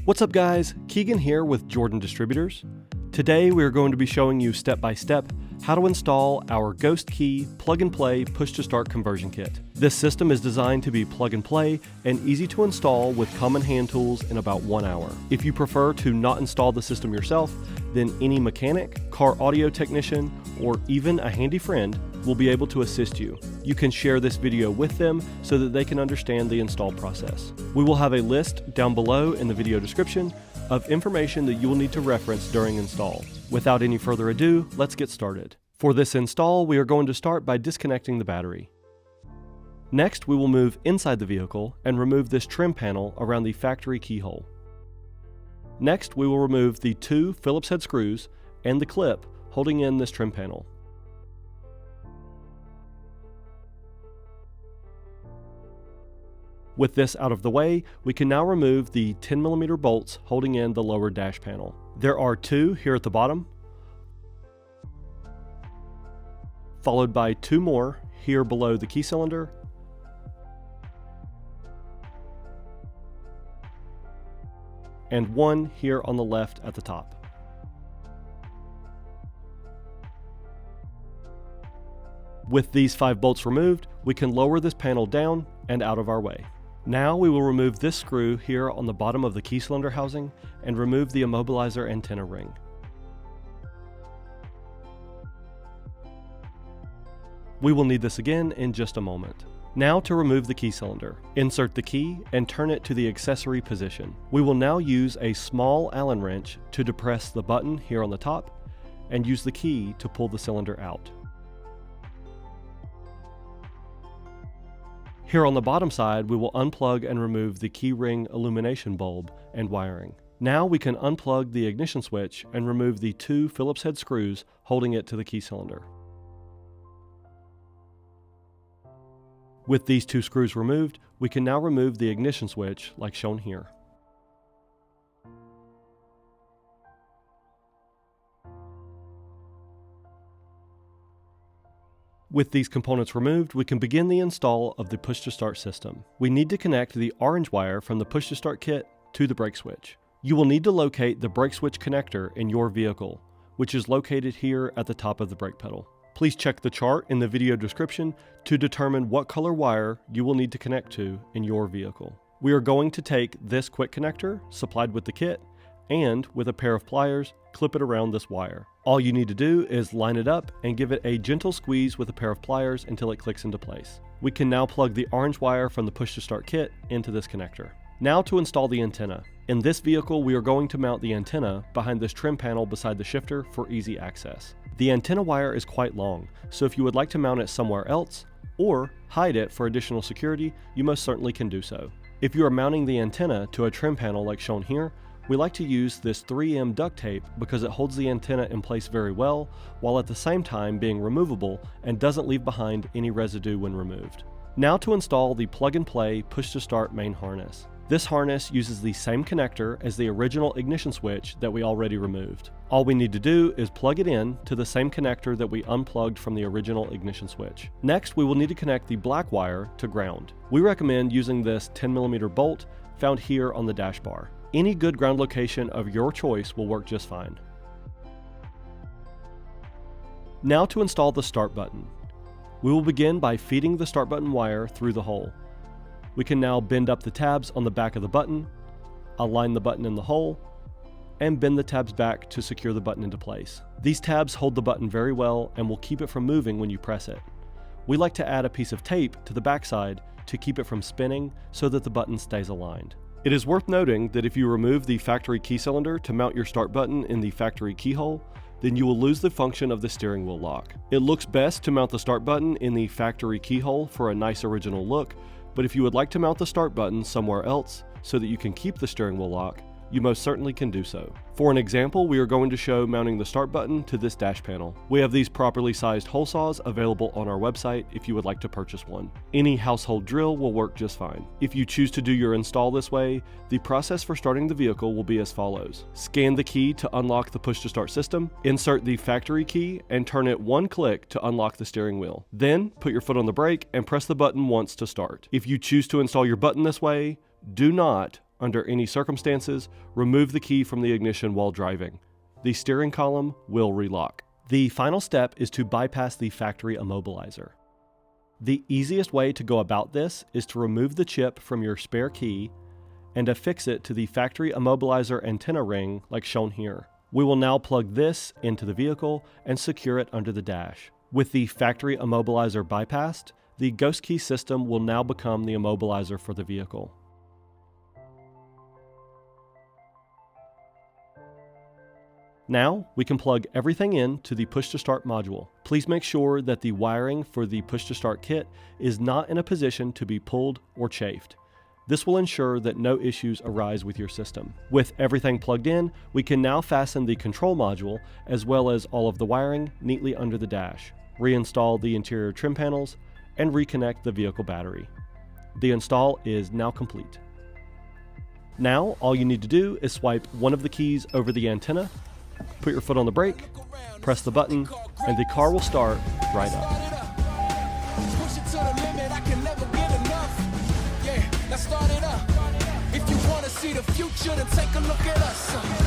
What's up guys, Keegan here with Jordan Distributors. Today we are going to be showing you step by step how to install our Ghost Key plug and play push to start conversion kit. This system is designed to be plug and play and easy to install with common hand tools in about 1 hour. If you prefer to not install the system yourself, then any mechanic, car audio technician, or even a handy friend will be able to assist you. You can share this video with them so that they can understand the install process. We will have a list down below in the video description of information that you will need to reference during install. Without any further ado, let's get started. For this install, we are going to start by disconnecting the battery. Next, we will move inside the vehicle and remove this trim panel around the factory keyhole. Next, we will remove the 2 Phillips head screws and the clip holding in this trim panel. With this out of the way, we can now remove the 10mm bolts holding in the lower dash panel. There are 2 here at the bottom, followed by 2 more here below the key cylinder, and 1 here on the left at the top. With these 5 bolts removed, we can lower this panel down and out of our way. Now we will remove this screw here on the bottom of the key cylinder housing and remove the immobilizer antenna ring. We will need this again in just a moment. Now to remove the key cylinder, insert the key and turn it to the accessory position. We will now use a small Allen wrench to depress the button here on the top and use the key to pull the cylinder out. Here on the bottom side, we will unplug and remove the key ring illumination bulb and wiring. Now we can unplug the ignition switch and remove the 2 Phillips head screws holding it to the key cylinder. With these 2 screws removed, we can now remove the ignition switch like shown here. With these components removed, we can begin the install of the push-to-start system. We need to connect the orange wire from the push-to-start kit to the brake switch. You will need to locate the brake switch connector in your vehicle, which is located here at the top of the brake pedal. Please check the chart in the video description to determine what color wire you will need to connect to in your vehicle. We are going to take this quick connector supplied with the kit and with a pair of pliers, clip it around this wire. All you need to do is line it up and give it a gentle squeeze with a pair of pliers until it clicks into place. We can now plug the orange wire from the push-to-start kit into this connector. Now to install the antenna. In this vehicle, we are going to mount the antenna behind this trim panel beside the shifter for easy access. The antenna wire is quite long, so if you would like to mount it somewhere else or hide it for additional security, you most certainly can do so. If you are mounting the antenna to a trim panel like shown here, we like to use this 3M duct tape because it holds the antenna in place very well, while at the same time being removable and doesn't leave behind any residue when removed. Now to install the plug and play push to start main harness. This harness uses the same connector as the original ignition switch that we already removed. All we need to do is plug it in to the same connector that we unplugged from the original ignition switch. Next, we will need to connect the black wire to ground. We recommend using this 10mm bolt found here on the dash bar. Any good ground location of your choice will work just fine. Now to install the start button. We will begin by feeding the start button wire through the hole. We can now bend up the tabs on the back of the button, align the button in the hole, and bend the tabs back to secure the button into place. These tabs hold the button very well and will keep it from moving when you press it. We like to add a piece of tape to the backside to keep it from spinning so that the button stays aligned. It is worth noting that if you remove the factory key cylinder to mount your start button in the factory keyhole, then you will lose the function of the steering wheel lock. It looks best to mount the start button in the factory keyhole for a nice original look, but if you would like to mount the start button somewhere else so that you can keep the steering wheel lock, you most certainly can do so. For an example, we are going to show mounting the start button to this dash panel. We have these properly sized hole saws available on our website if you would like to purchase one. Any household drill will work just fine. If you choose to do your install this way, the process for starting the vehicle will be as follows. Scan the key to unlock the push to start system, insert the factory key and turn it one click to unlock the steering wheel. Then put your foot on the brake and press the button once to start. If you choose to install your button this way, do not Under any circumstances, remove the key from the ignition while driving. The steering column will relock. The final step is to bypass the factory immobilizer. The easiest way to go about this is to remove the chip from your spare key and affix it to the factory immobilizer antenna ring like shown here. We will now plug this into the vehicle and secure it under the dash. With the factory immobilizer bypassed, the ghost key system will now become the immobilizer for the vehicle. Now, we can plug everything in to the push-to-start module. Please make sure that the wiring for the push-to-start kit is not in a position to be pulled or chafed. This will ensure that no issues arise with your system. With everything plugged in, we can now fasten the control module as well as all of the wiring neatly under the dash, reinstall the interior trim panels, and reconnect the vehicle battery. The install is now complete. Now, all you need to do is swipe one of the keys over the antenna, put your foot on the brake, press the button, and the car will start right up. Push it to the limit, I can never get enough. Yeah, let's start it up. If you want to see the future, then take a look at us.